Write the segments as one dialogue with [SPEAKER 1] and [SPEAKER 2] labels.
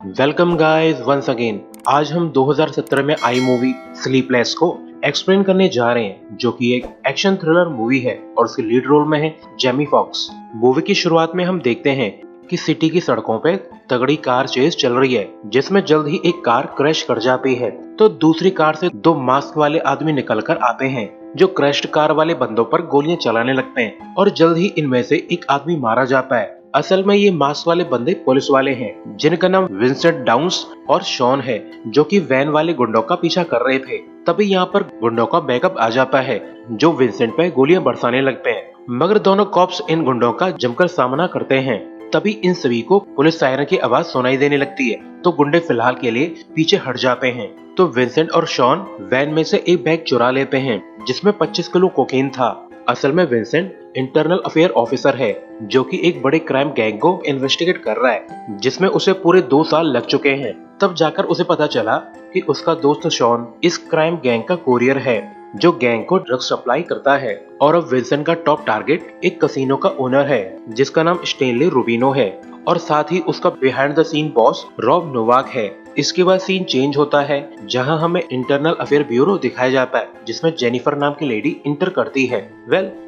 [SPEAKER 1] Welcome guys once again. आज हम 2017 में आई मूवी स्लीपलेस को एक्सप्लेन करने जा रहे हैं, जो कि एक एक्शन थ्रिलर मूवी है और उसके लीड रोल में है जेमी फॉक्स। मूवी की शुरुआत में हम देखते हैं कि सिटी की सड़कों पे तगड़ी कार चेज चल रही है, जिसमें जल्द ही एक कार क्रैश कर जाती है। तो दूसरी कार से दो मास्क वाले आदमी निकलकर आते हैं, जो क्रैश्ड कार वाले बंदों पर गोलियां चलाने लगते हैं और जल्द ही इनमें से एक आदमी मारा जाता है। असल में ये मास्क वाले बंदे पुलिस वाले हैं, जिनका नाम विंसेंट डाउन्स और शॉन है, जो कि वैन वाले गुंडों का पीछा कर रहे थे। तभी यहाँ पर गुंडों का बैकअप आ जाता है, जो विंसेंट पे गोलियां बरसाने लगते हैं। मगर दोनों कॉप्स इन गुंडों का जमकर सामना करते हैं। तभी इन सभी को पुलिस सायरन की आवाज सुनाई देने लगती है, तो गुंडे फिलहाल के लिए पीछे हट जाते हैं। तो विंसेंट और शॉन वैन में से एक बैग चुरा लेते हैं, जिसमें 25 किलो कोकीन था। असल में विंसेंट इंटरनल अफेयर ऑफिसर है, जो कि एक बड़े क्राइम गैंग को इन्वेस्टिगेट कर रहा है, जिसमें उसे पूरे 2 साल लग चुके हैं। तब जाकर उसे पता चला कि उसका दोस्त शॉन इस क्राइम गैंग का कोरियर है, जो गैंग को ड्रग्स सप्लाई करता है। और अब विंसेंट का टॉप टारगेट एक कसिनो का ओनर है, जिसका नाम स्टेनली रूबिनो है, और साथ ही उसका behind the scene boss Rob Novak है। इसके बाद सीन चेंज होता है, जहां हमें इंटरनल अफेयर ब्यूरो दिखाया जाता है, जिसमें जेनिफर नाम की लेडी इंटर करती है।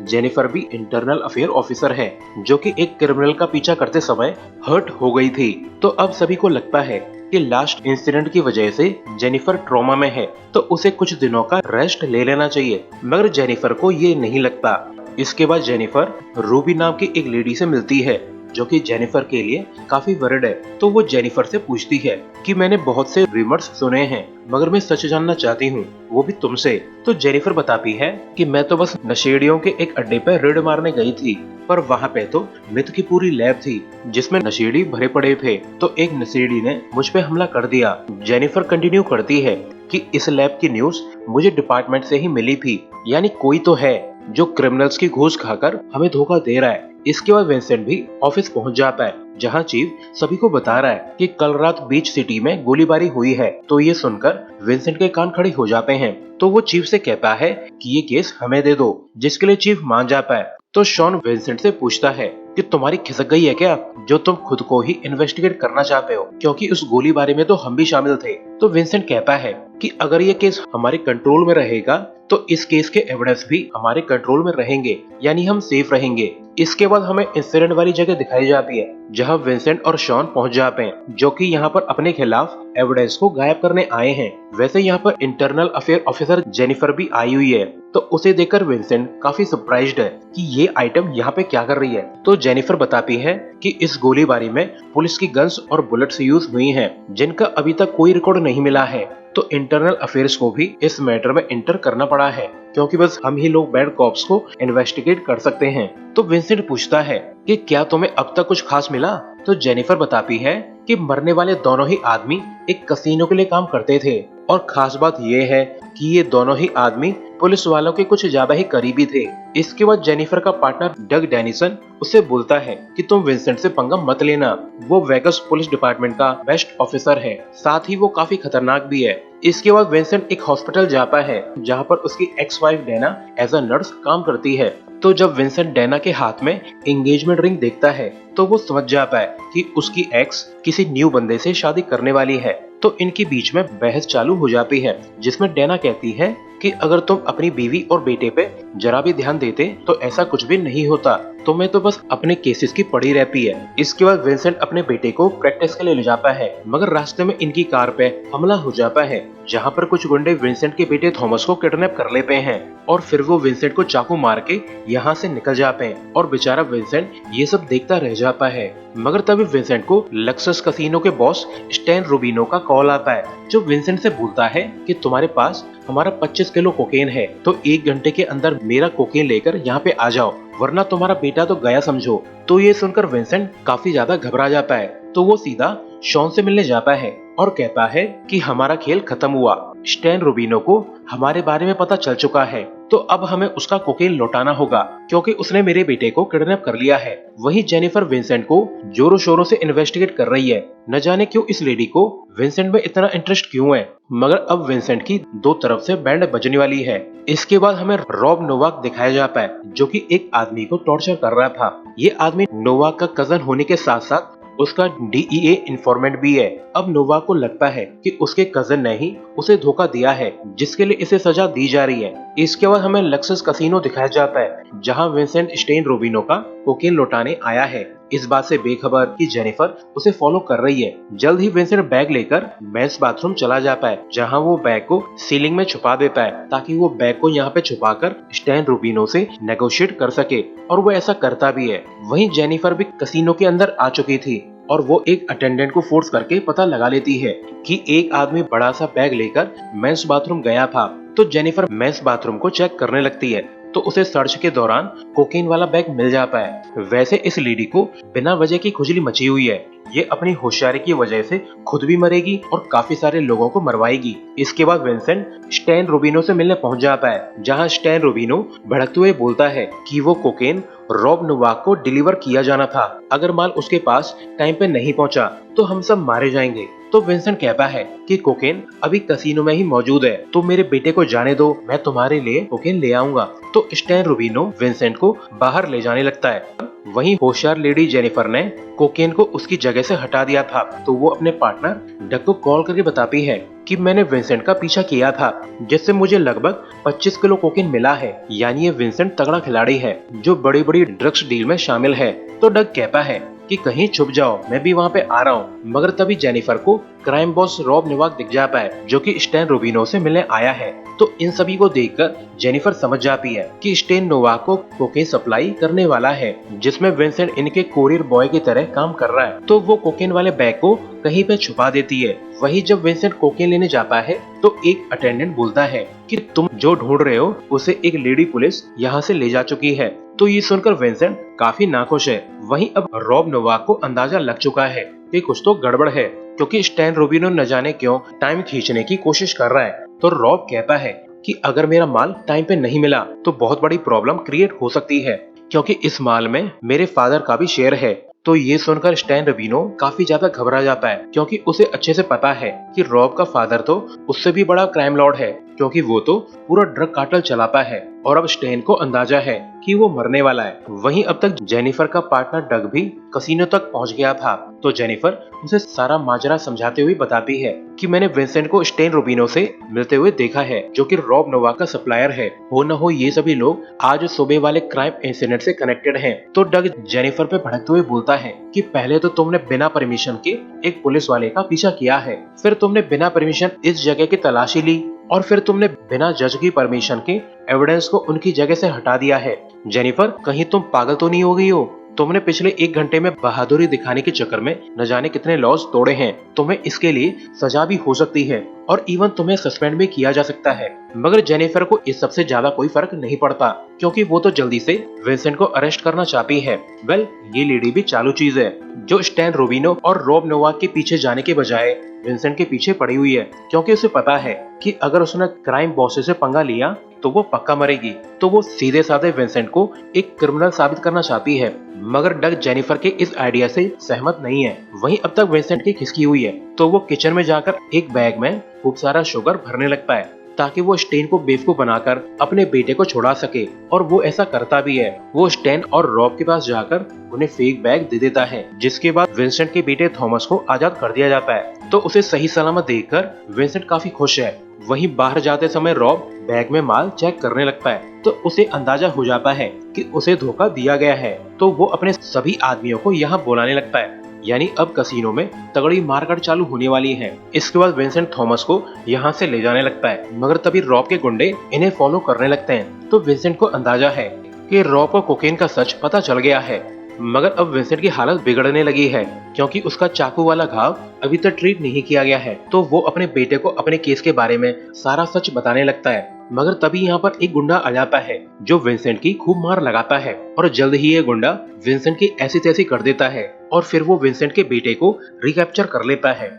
[SPEAKER 1] जेनिफर भी इंटरनल अफेयर ऑफिसर है, जो कि एक क्रिमिनल का पीछा करते समय हर्ट हो गई थी। तो अब सभी को लगता है कि लास्ट इंसिडेंट की वजह से जेनिफर ट्रॉमा में है, तो उसे कुछ दिनों का रेस्ट ले लेना चाहिए। मगर जेनिफर को ये नहीं लगता। इसके बाद जेनिफर रूबी नाम की एक लेडी से मिलती है, जो कि जेनिफर के लिए काफी वरिड है। तो वो जेनिफर से पूछती है कि मैंने बहुत से रिमर्स सुने हैं, मगर मैं सच जानना चाहती हूँ, वो भी तुमसे। तो जेनिफर बताती है कि मैं तो बस नशेड़ियों के एक अड्डे पर रेड मारने गई थी, पर वहाँ पे तो मिथ की पूरी लैब थी, जिसमें नशेड़ी भरे पड़े थे। तो एक नशेड़ी ने मुझ पे हमला कर दिया। जेनिफर कंटिन्यू करती है कि इस लैब की न्यूज मुझे डिपार्टमेंट से ही मिली थी, यानी कोई तो है जो क्रिमिनल्स की घूस खाकर हमें धोखा दे रहा है। इसके बाद विंसेंट भी ऑफिस पहुंच जाता है, जहां चीफ सभी को बता रहा है कि कल रात बीच सिटी में गोलीबारी हुई है। तो ये सुनकर विंसेंट के कान खड़े हो जाते हैं। तो वो चीफ से कहता है कि ये केस हमें दे दो, जिसके लिए चीफ मान जाता है। तो शॉन विंसेंट से पूछता है कि तुम्हारी खिसक गई है क्या, जो तुम खुद को ही इन्वेस्टिगेट करना चाहते हो, क्योंकि उस गोलीबारी में तो हम भी शामिल थे। तो विंसेंट कहता है कि अगर ये केस हमारे कंट्रोल में रहेगा, तो इस केस के एविडेंस भी हमारे कंट्रोल में रहेंगे, यानी हम सेफ रहेंगे। इसके बाद हमें इंसिडेंट वाली जगह दिखाई जाती है, जहां विंसेंट और शॉन पहुंच जाते हैं, जो कि यहाँ पर अपने खिलाफ एविडेंस को गायब करने आए हैं। वैसे यहाँ पर इंटरनल अफेयर ऑफिसर जेनिफर भी आई हुई है, तो उसे देखकर विंसेंट काफी सरप्राइज्ड है कि ये आइटम यहाँ पे क्या कर रही है। तो जेनिफर बताती है कि इस गोलीबारी में पुलिस की गन्स और बुलेट्स यूज हुई हैं, जिनका अभी तक कोई रिकॉर्ड नहीं मिला है। तो इंटरनल अफेयर्स को भी इस मैटर में इंटर करना पड़ा है, क्योंकि बस हम ही लोग बैड कॉप्स को इन्वेस्टिगेट कर सकते हैं। तो विंसेंट पूछता है कि क्या तुम्हें अब तक कुछ खास मिला। तो जेनिफर बताती है कि मरने वाले दोनों ही आदमी एक कसिनो के लिए काम करते थे, और खास बात ये है कि ये दोनों ही आदमी पुलिस वालों के कुछ ज्यादा ही करीबी थे। इसके बाद जेनिफर का पार्टनर डग डेनिसन उसे बोलता है कि तुम विंसेंट से पंगा मत लेना, वो वेगस पुलिस डिपार्टमेंट का बेस्ट ऑफिसर है, साथ ही वो काफी खतरनाक भी है। इसके बाद विंसेंट एक हॉस्पिटल जाता है, जहाँ पर उसकी ex wife Dana as a nurse काम करती है। तो जब विंसेंट डैना के हाथ में एंगेजमेंट रिंग देखता है, तो वो समझ जाता है कि उसकी एक्स किसी न्यू बंदे से शादी करने वाली है। तो इनके बीच में बहस चालू हो जाती है, जिसमें डैना कहती है कि अगर तुम अपनी बीवी और बेटे पे जरा भी ध्यान देते तो ऐसा कुछ भी नहीं होता, तुम्हें तो बस अपने केसेस की पड़ी रहती है। इसके बाद विंसेंट अपने बेटे को प्रैक्टिस के लिए ले जाता है, मगर रास्ते में इनकी कार पे हमला हो जाता है, जहाँ पर कुछ गुंडे विंसेंट के बेटे थॉमस को किडनैप कर लेते हैं, और फिर वो विंसेंट को चाकू मार के यहाँ से निकल जाते हैं। और बेचारा विंसेंट ये सब देखता रह जाता है। मगर तभी विंसेंट को लक्सस कसिनो के बॉस स्टैन रूबिनो का कॉल आता है, जो विंसेंट से बोलता है कि तुम्हारे पास हमारा 25 किलो कोकेन है, तो 1 घंटे के अंदर मेरा कोकेन लेकर यहाँ पे आ जाओ, वरना तुम्हारा बेटा तो गया समझो। तो ये सुनकर विंसेंट काफी ज्यादा घबरा जाता है। तो वो सीधा शॉन से मिलने जाता है और कहता है कि हमारा खेल खत्म हुआ, स्टैन रूबिनो को हमारे बारे में पता चल चुका है, तो अब हमें उसका कोकेन लौटाना होगा, क्योंकि उसने मेरे बेटे को किडनैप कर लिया है। वहीं जेनिफर विंसेंट को जोरों शोरों से इन्वेस्टिगेट कर रही है। न जाने क्यों इस लेडी को विंसेंट में इतना इंटरेस्ट क्यों है, मगर अब विंसेंट की 2 तरफ से बैंड बजने वाली है। इसके बाद हमें रॉब नोवाक दिखाया जाता है, जो कि एक आदमी को टॉर्चर कर रहा था। ये आदमी नोवाक का कजन होने के साथ साथ उसका DEA इन्फॉर्मेंट भी है। अब नोवा को लगता है कि उसके कजन ने ही उसे धोखा दिया है, जिसके लिए इसे सजा दी जा रही है। इसके बाद हमें लक्सस कैसीनो दिखाया जाता है, जहां विंसेंट स्टेन रोबिनो का कोकेन लौटाने आया है, इस बात से बेखबर कि जेनिफर उसे फॉलो कर रही है। जल्द ही विंसेंट बैग लेकर मेंस बाथरूम चला जाता है, जहां वो बैग को सीलिंग में छुपा देता है ताकि वो बैग को यहाँ पे छुपाकर स्टैन रूबिनो से नेगोशिएट कर सके, और वो ऐसा करता भी है। वहीं जेनिफर भी कैसीनो के अंदर आ चुकी थी और वो एक अटेंडेंट को फोर्स करके पता लगा लेती है कि एक आदमी बड़ा सा बैग लेकर मेंस बाथरूम गया था। तो जेनिफर मेंस बाथरूम को चेक करने लगती है, तो उसे सर्च के दौरान कोकेन वाला बैग मिल जाता है। वैसे इस लेडी को बिना वजह की खुजली मची हुई है। ये अपनी होशियारी की वजह से खुद भी मरेगी और काफी सारे लोगों को मरवाएगी। इसके बाद विंसेंट स्टैन रूबिनो से मिलने पहुंच जाता है, जहां स्टैन रूबिनो भड़कते हुए बोलता है कि वो कोकेन रॉब नोवाक को डिलीवर किया जाना था। अगर माल उसके पास टाइम पे नहीं पहुंचा तो हम सब मारे जाएंगे। तो विंसेंट कहता है कि कोकेन अभी कैसीनो में ही मौजूद है, तो मेरे बेटे को जाने दो, मैं तुम्हारे लिए कोकेन ले आऊंगा। तो स्टैन रूबिनो विंसेंट को बाहर ले जाने लगता है। वहीं होशियार लेडी जेनिफर ने कोकेन को उसकी जगह से हटा दिया था, तो वो अपने पार्टनर डग को कॉल करके बताती है कि मैंने विंसेंट का पीछा किया था, जिससे मुझे लगभग 25 किलो कोकेन मिला है। यानी ये विंसेंट तगड़ा खिलाड़ी है जो बड़ी बड़ी ड्रग्स डील में शामिल है। तो डग कहता है कि कहीं छुप जाओ, मैं भी वहाँ पे आ रहा हूँ। मगर तभी जेनिफर को क्राइम बॉस रॉब नोवाक दिख जाता है, जो कि स्टैन रूबिनो से मिलने आया है। तो इन सभी को देखकर जेनिफर समझ जाती है कि स्टैन नोवाक को कोकेन सप्लाई करने वाला है, जिसमें विंसेंट इनके कोरियर बॉय की तरह काम कर रहा है। तो वो कोकेन वाले बैग को कहीं पे छुपा देती है। वही जब विंसेंट कोकेन लेने जाता है तो एक अटेंडेंट बोलता है कि तुम जो ढूंढ रहे हो उसे एक लेडी पुलिस यहाँ से ले जा चुकी है। तो ये सुनकर विंसेंट काफी नाखुश है। वहीं अब रॉब नोवाक को अंदाजा लग चुका है कि कुछ तो गड़बड़ है, क्योंकि स्टैन रूबिनो न जाने क्यों टाइम खींचने की कोशिश कर रहा है। तो रॉब कहता है कि अगर मेरा माल टाइम पे नहीं मिला तो बहुत बड़ी प्रॉब्लम क्रिएट हो सकती है, क्योंकि इस माल में मेरे फादर का भी शेयर है। तो ये सुनकर स्टैन रूबिनो काफी ज्यादा घबरा जाता है, क्योंकि उसे अच्छे से पता है कि रॉब का फादर तो उससे भी बड़ा क्राइम लॉर्ड है, क्योंकि वो तो पूरा ड्रग कार्टेल चलाता है। और अब स्टैन को अंदाजा है कि वो मरने वाला है। वहीं अब तक जेनिफर का पार्टनर डग भी कैसीनो तक पहुंच गया था। तो जेनिफर उसे सारा माजरा समझाते हुए बताती है कि मैंने विंसेंट को स्टैन रूबिनो से मिलते हुए देखा है, जो कि रॉब नोवाक का सप्लायर है। हो न हो ये सभी लोग आज सुबह वाले क्राइम इंसिडेंट से कनेक्टेड हैं। तो डग जेनिफर पे भड़कते हुए बोलता है कि पहले तो तुमने बिना परमिशन के एक पुलिस वाले का पीछा किया है, फिर तुमने बिना परमिशन इस जगह की तलाशी ली, और फिर तुमने बिना जज की परमिशन के एविडेंस को उनकी जगह से हटा दिया है। जेनिफर, कहीं तुम पागल तो नहीं हो गई हो? तुमने पिछले 1 घंटे में बहादुरी दिखाने के चक्कर में न जाने कितने लॉज तोड़े हैं। तुम्हें इसके लिए सजा भी हो सकती है और इवन तुम्हें सस्पेंड भी किया जा सकता है। मगर जेनिफर को इस सबसे ज्यादा कोई फर्क नहीं पड़ता, क्योंकि वो तो जल्दी से विंसेंट को अरेस्ट करना चाहती है। वेल, ये लेडी भी चालू चीज है, जो स्टैन रूबिनो और रॉब नोवाक के पीछे जाने के बजाय विंसेंट के पीछे पड़ी हुई है, क्योंकि उसे पता है कि अगर उसने क्राइम बॉस से पंगा लिया तो वो पक्का मरेगी। तो वो सीधे साधे विंसेंट को एक क्रिमिनल साबित करना चाहती है। मगर डग जेनिफर के इस आइडिया से सहमत नहीं है। वहीं अब तक विंसेंट की खिसकी हुई है, तो वो किचन में जाकर एक बैग में खूब सारा शुगर भरने लगता है, ताकि वो स्टेन को बेवकूफ बनाकर अपने बेटे को छुड़ा सके। और वो ऐसा करता भी है। वो स्टेन और रॉब के पास जाकर उन्हें फेक बैग दे देता है, जिसके बाद विंसेंट के बेटे थॉमस को आजाद कर दिया जाता है। तो उसे सही सलामत देखकर विंसेंट काफी खुश है। वहीं बाहर जाते समय रॉब बैग में माल चेक करने लगता है, तो उसे अंदाजा हो जाता है कि उसे धोखा दिया गया है। तो वो अपने सभी आदमियों को यहाँ बुलाने लगता है, यानी अब कैसीनो में तगड़ी मारकाट चालू होने वाली है। इसके बाद विंसेंट थॉमस को यहाँ से ले जाने लगता है, मगर तभी रॉब के गुंडे इन्हें फॉलो करने लगते हैं। तो विंसेंट को अंदाजा है कि रॉब को कोकेन का सच पता चल गया है। मगर अब विंसेंट की हालत बिगड़ने लगी है, क्योंकि उसका चाकू वाला घाव अभी तक ट्रीट नहीं किया गया है। तो वो अपने बेटे को अपने केस के बारे में सारा सच बताने लगता है। मगर तभी यहाँ पर एक गुंडा आ जाता है, जो विंसेंट की खूब मार लगाता है, और जल्द ही ये गुंडा विंसेंट की ऐसी तैसी कर देता है, और फिर वो विंसेंट के बेटे को रिकैप्चर कर लेता है।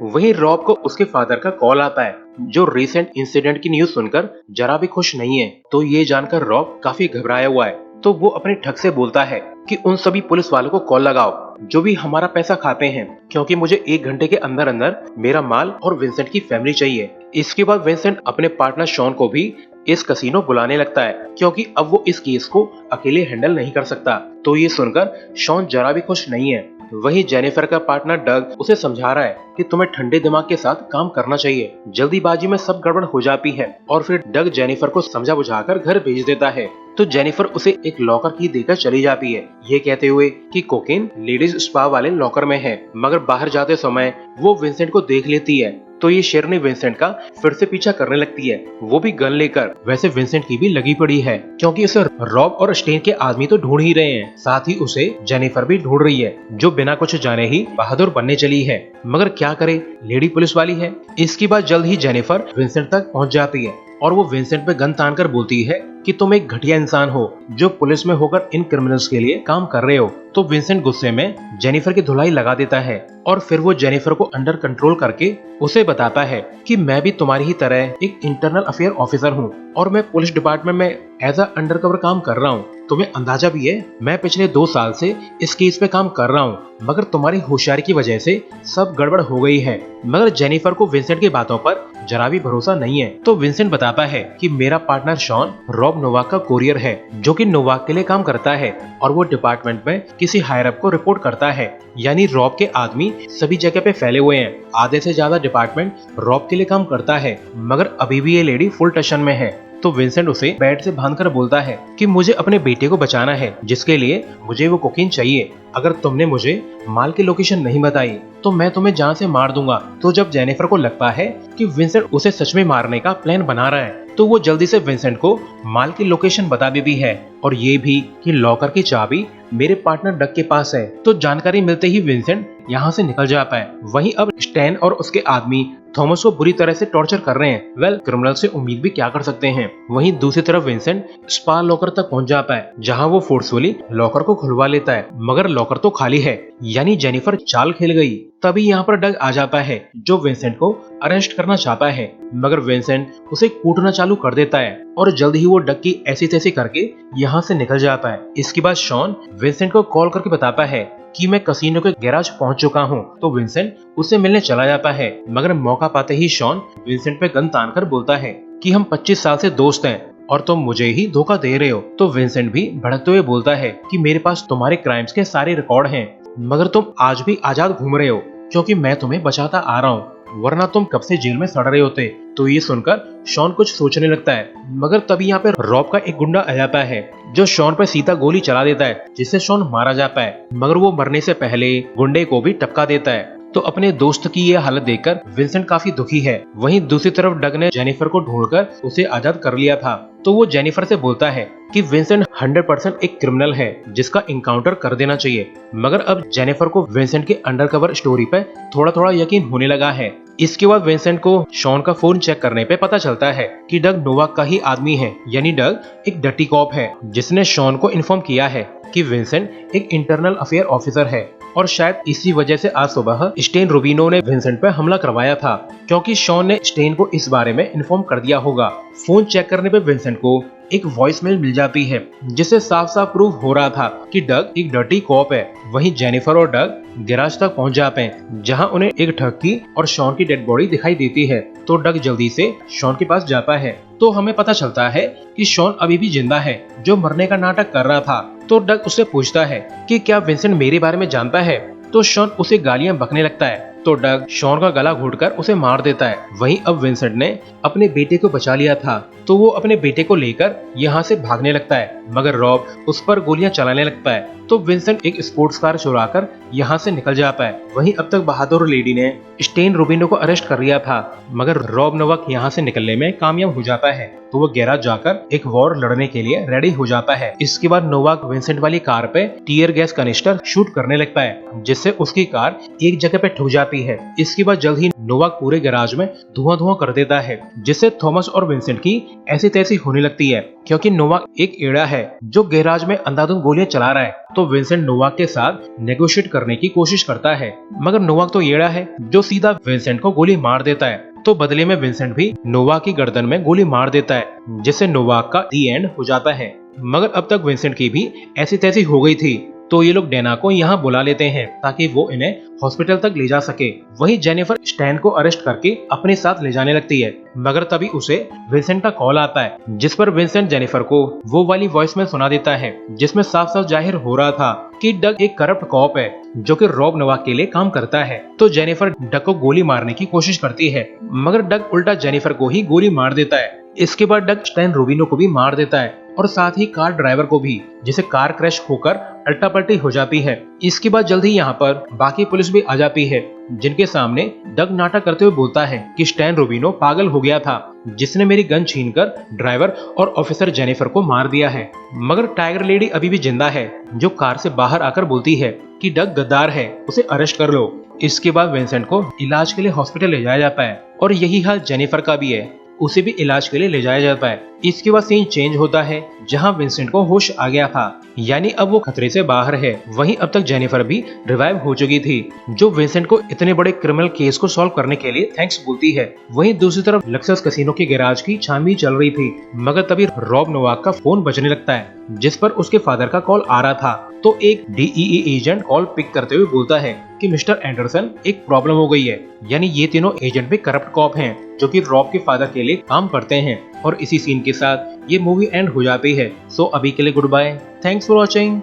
[SPEAKER 1] वहीं रॉब को उसके फादर का कॉल आता है, जो रिसेंट इंसिडेंट की न्यूज सुनकर जरा भी खुश नहीं है। तो ये जानकर रॉब काफी घबराया हुआ है। तो वो अपने ठग से बोलता है कि उन सभी पुलिस वालों को कॉल लगाओ जो भी हमारा पैसा खाते हैं, क्योंकि मुझे 1 घंटे के अंदर अंदर मेरा माल और विंसेंट की फैमिली चाहिए। इसके बाद विंसेंट अपने पार्टनर शॉन को भी इस कैसीनो बुलाने लगता है, क्योंकि अब वो इस केस को अकेले हैंडल नहीं कर सकता। तो ये सुनकर शॉन जरा भी खुश नहीं है। वहीं जेनिफर का पार्टनर डग उसे समझा रहा है कि तुम्हें ठंडे दिमाग के साथ काम करना चाहिए, जल्दीबाजी में सब गड़बड़ हो जाती है। और फिर डग जेनिफर को समझा बुझाकर घर भेज देता है। तो जेनिफर उसे एक लॉकर की देकर चली जाती है, ये कहते हुए कि कोकेन लेडीज स्पा वाले लॉकर में है। मगर बाहर जाते समय वो विंसेंट को देख लेती है, तो ये शेरनी विंसेंट का फिर से पीछा करने लगती है, वो भी गन लेकर। वैसे विंसेंट की भी लगी पड़ी है, क्योंकि उसे रॉब और स्टेन के आदमी तो ढूंढ ही रहे हैं, साथ ही उसे जेनिफर भी ढूंढ रही है, जो बिना कुछ जाने ही बहादुर बनने चली है। मगर क्या करे, लेडी पुलिस वाली है। इसके बाद जल्द ही जेनिफर विंसेंट तक पहुंच जाती है और वो विंसेंट पे गन तानकर बोलती है कि तुम एक घटिया इंसान हो, जो पुलिस में होकर इन क्रिमिनल्स के लिए काम कर रहे हो। तो विंसेंट गुस्से में जेनिफर की धुलाई लगा देता है और फिर वो जेनिफर को अंडर कंट्रोल करके उसे बताता है कि मैं भी तुम्हारी ही तरह एक इंटरनल अफेयर ऑफिसर हूँ और मैं पुलिस डिपार्टमेंट में एज अ अंडरकवर काम कर रहा हूँ। तुम्हें अंदाजा भी है, मैं पिछले 2 साल से इस केस पे काम कर रहा हूँ, मगर तुम्हारी होशियारी की वजह से सब गड़बड़ हो गई है। मगर जेनिफर को विंसेंट की बातों पर जरा भी भरोसा नहीं है। तो विंसेंट बताता है कि मेरा पार्टनर शॉन रॉब नोवाक का कोरियर है, जो कि नोवाक के लिए काम करता है और वो डिपार्टमेंट में किसी हायर अप को रिपोर्ट करता है। यानी रॉब के आदमी सभी जगह पे फैले हुए हैं, आधे से ज्यादा डिपार्टमेंट रॉब के लिए काम करता है, मगर अभी भी ये लेडी फुल टेंशन में है। तो विंसेंट उसे बेड से बांधकर बोलता है कि मुझे अपने बेटे को बचाना है, जिसके लिए मुझे वो कोकीन चाहिए। अगर तुमने मुझे माल की लोकेशन नहीं बताई तो मैं तुम्हें जान से मार दूंगा। तो जब जेनिफर को लगता है कि विंसेंट उसे सच में मारने का प्लान बना रहा है, तो वो जल्दी से विंसेंट को माल की लोकेशन बता देती है और ये भी कि लॉकर की चाबी मेरे पार्टनर डग के पास है। तो जानकारी मिलते ही विंसेंट यहाँ से निकल जाता है। वहीं अब स्टैन और उसके आदमी थॉमस को बुरी तरह से टॉर्चर कर रहे हैं। वेल, क्रिमिनल से उम्मीद भी क्या कर सकते हैं। वहीं दूसरी तरफ विंसेंट स्पा लॉकर तक पहुंच जाता है, जहां वो फोर्सफुली लॉकर को खुलवा लेता है, मगर लॉकर तो खाली है, यानी जेनिफर चाल खेल गई। तभी यहाँ पर डग आ जाता है, जो विंसेंट को अरेस्ट करना चाहता है, मगर विंसेंट उसे कूटना चालू कर देता है और जल्द ही वो डग की ऐसी तैसी करके यहाँ से निकल जाता है। इसके बाद शॉन विंसेंट को कॉल करके बताता है कि मैं कसिनो के गैराज पहुंच चुका हूं। तो विंसेंट उसे मिलने चला जाता है, मगर मौका पाते ही शॉन विंसेंट पे गन तानकर बोलता है कि हम 25 साल से दोस्त हैं और तुम मुझे ही धोखा दे रहे हो। तो विंसेंट भी भड़कते हुए बोलता है कि मेरे पास तुम्हारे क्राइम्स के सारे रिकॉर्ड हैं, मगर तुम आज भी आजाद घूम रहे हो, क्योंकि मैं तुम्हें बचाता आ रहा हूँ, वरना तुम कब से जेल में सड़ रहे होते। तो ये सुनकर शॉन कुछ सोचने लगता है, मगर तभी यहाँ पे रॉब का एक गुंडा आ जाता है, जो शॉन पर सीधा गोली चला देता है, जिससे शॉन मारा जाता है। मगर वो मरने से पहले गुंडे को भी टपका देता है। तो अपने दोस्त की ये हालत देखकर विंसेंट काफी दुखी है। वहीं दूसरी तरफ डग ने जेनिफर को ढूंढकर उसे आजाद कर लिया था। तो वो जेनिफर से बोलता है कि विंसेंट 100% एक क्रिमिनल है, जिसका इनकाउंटर कर देना चाहिए। मगर अब जेनिफर को विंसेंट के अंडरकवर स्टोरी पे थोड़ा थोड़ा यकीन होने लगा है। इसके बाद विंसेंट को शॉन का फोन चेक करने पे पता चलता है कि डग नोवाक का ही आदमी है, यानी डग एक डर्टी कॉप है, जिसने शॉन को इन्फॉर्म किया है कि विंसेंट एक इंटरनल अफेयर ऑफिसर है। और शायद इसी वजह से आज सुबह स्टेन रूबिनो ने विंसेंट पर हमला करवाया था, क्योंकि शॉन ने स्टेन को इस बारे में इन्फॉर्म कर दिया होगा। फोन चेक करने पे विंसेंट को एक वॉइसमेल मिल जाती है, जिससे साफ साफ प्रूव हो रहा था कि डग एक डर्टी कॉप है। वहीं जेनिफर और डग गैराज तक पहुंच जाते हैं, जहां उन्हें एक ठग की और शॉन की डेड बॉडी दिखाई देती है। तो डग जल्दी से शॉन के पास जाता है, तो हमें पता चलता है कि शॉन अभी भी जिंदा है, जो मरने का नाटक कर रहा था। तो डग उससे पूछता है कि क्या विंसेंट मेरे बारे में जानता है। तो शॉन उसे गालियां बकने लगता है। तो डग शॉन का गला घोटकर उसे मार देता है। वहीं अब विंसेंट ने अपने बेटे को बचा लिया था, तो वो अपने बेटे को लेकर यहाँ से भागने लगता है, मगर रॉब उस पर गोलियां चलाने लगता है। तो विंसेंट एक स्पोर्ट्स कार चुराकर यहाँ से निकल जाता है। वहीं अब तक बहादुर लेडी ने स्टेन रूबिनो को अरेस्ट कर लिया था, मगर रॉब नोवाक यहाँ से निकलने में कामयाब हो जाता है। तो वो गैराज जाकर एक वॉर लड़ने के लिए रेडी हो जाता है। इसके बाद नोवाक विंसेंट वाली कार पे टीयर गैस कनिस्टर शूट करने लगता है, जिससे उसकी कार एक जगह पे ठुक जाती है। इसके बाद जल्द ही नोवाक पूरे गैराज में धुआं धुआं कर देता है, जिससे थॉमस और विंसेंट की ऐसी तैसी होने लगती है, क्योंकि नोवाक एक एड़ा है जो गैराज में अंधाधुंध गोलियां चला रहा है। तो विंसेंट नोवाक के साथ नेगोशिएट करने की कोशिश करता है, मगर नोवाक तो एड़ा है जो सीधा विंसेंट को गोली मार देता है। तो बदले में विंसेंट भी नोवाक की गर्दन में गोली मार देता है, जिससे नोवाक का दी एंड हो जाता है। मगर अब तक विंसेंट की भी ऐसी तैसी हो गई थी, तो ये लोग डेना को यहाँ बुला लेते हैं ताकि वो इन्हें हॉस्पिटल तक ले जा सके। वहीं जेनिफर स्टैन को अरेस्ट करके अपने साथ ले जाने लगती है, मगर तभी उसे विंसेंट का कॉल आता है, जिस पर विंसेंट जेनिफर को वो वाली वॉइस में सुना देता है जिसमें साफ साफ जाहिर हो रहा था कि डग एक करप्ट कॉप है जो कि रॉब नोवाक के लिए काम करता है। तो जेनिफर डग को गोली मारने की कोशिश करती है, मगर डग उल्टा जेनिफर को ही गोली मार देता है। इसके बाद डग स्टैन रूबिनो को भी मार देता है और साथ ही कार ड्राइवर को भी, जिसे कार क्रैश होकर अल्टापल्टी हो जाती है। इसके बाद जल्द ही यहाँ पर बाकी पुलिस भी आ जाती है, जिनके सामने डग नाटक करते हुए बोलता है कि स्टैन रूबिनो पागल हो गया था, जिसने मेरी गन छीनकर ड्राइवर और ऑफिसर जेनिफर को मार दिया है। मगर टाइगर लेडी अभी भी जिंदा है, जो कार से बाहर आकर बोलती है कि डग गद्दार है, उसे अरेस्ट कर लो। इसके बाद विंसेंट को इलाज के लिए हॉस्पिटल ले जाया जाता है और यही हाल जेनिफर का भी है, उसे भी इलाज के लिए ले जाया जाता है। इसके बाद सीन चेंज होता है जहां विंसेंट को होश आ गया था, यानी अब वो खतरे से बाहर है। वहीं अब तक जेनिफर भी रिवाइव हो चुकी थी, जो विंसेंट को इतने बड़े क्रिमिनल केस को सॉल्व करने के लिए थैंक्स बोलती है। वहीं दूसरी तरफ लक्सस कैसीनो के गैराज की छानबीन चल रही थी, मगर तभी रॉब नोवाक का फोन बजने लगता है, जिस पर उसके फादर का कॉल आ रहा था। तो एक डीईई एजेंट कॉल पिक करते हुए बोलता है कि मिस्टर एंडरसन, एक प्रॉब्लम हो गई है, यानी ये तीनों एजेंट भी करप्ट कॉप हैं जो कि रॉब के फादर के लिए काम करते हैं। और इसी सीन के साथ ये मूवी एंड हो जाती है। सो अभी के लिए good bye, thanks for watching.